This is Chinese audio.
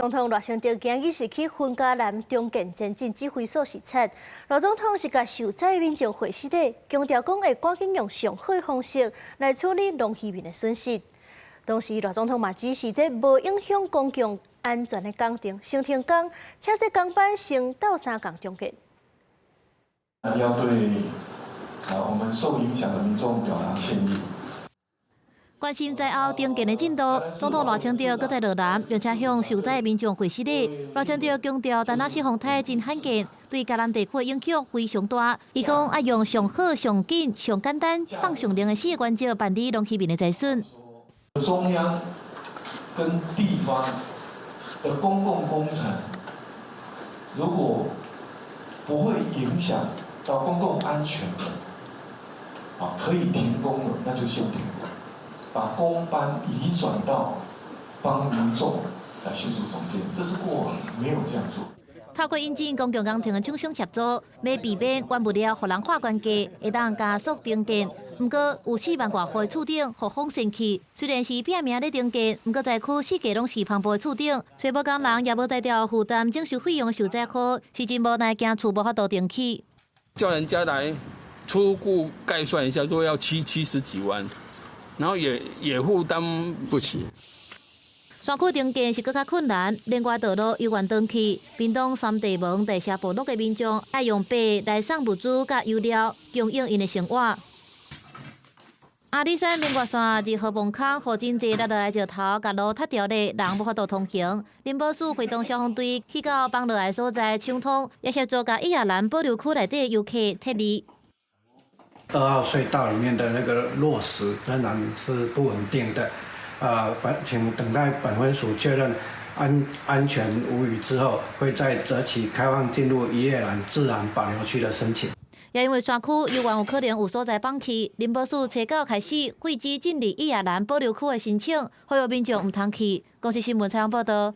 总统赖清德今日是去云嘉南中建前进指挥所视察。赖总统是甲受灾民众会师礼，强调讲会赶紧用上好的方式来处理农渔民的损失。同时，赖总统嘛指示这无影响公共安全的工程先停工，且这工班先到3工中建。要对我们受影响的民众表达歉意。 关心灾后重建的进度，总统赖清德搁在落南，并且向受灾民众会师礼。赖清德强调，丹那市风台真罕见，对嘉南地区影响非常大。伊讲要用上好、上紧、上简单、放上灵的4个原则办理农渔民的灾损。中央跟地方的公共工程，如果不会影响到公共安全的，可以停工的，那就先停工。 把工班移转到帮民众来迅速重建，这是过往没有这样做。透过引进公共工程的厂商协作，要避免原物料互人化关价，会当加速重建。不过有4万多户厝顶互风扇去，虽然是拼命咧重建，不过在区4家拢是磅礴的厝顶，找无工人也无才调负担整修费用的受灾户，是真无奈惊厝无法度重起。叫人家来初步概算一下，都要70几万。 然后也负担不起。山区重建是更加困难，连外道路又原断去，屏东三地门地下部落的民众爱用白来送物资甲油料，供应因的生活。阿里山明月线2号门口，互真济落来石头，甲路塌掉咧，人无法度通行。林保署会动消防队去到崩落来的所在抢通，也协助甲伊雅兰保留区内底游客撤离。 2号隧道里面的那个落石仍然是不稳定的，请等待本分署确认安全无虞之后，会再择期开放进入宜叶兰自然保留区的申请。也因为山区有原有可能有所在放弃，林保署初九开始废止进入宜叶兰保留区的申请，呼吁民众唔通去。公司新闻采访报道。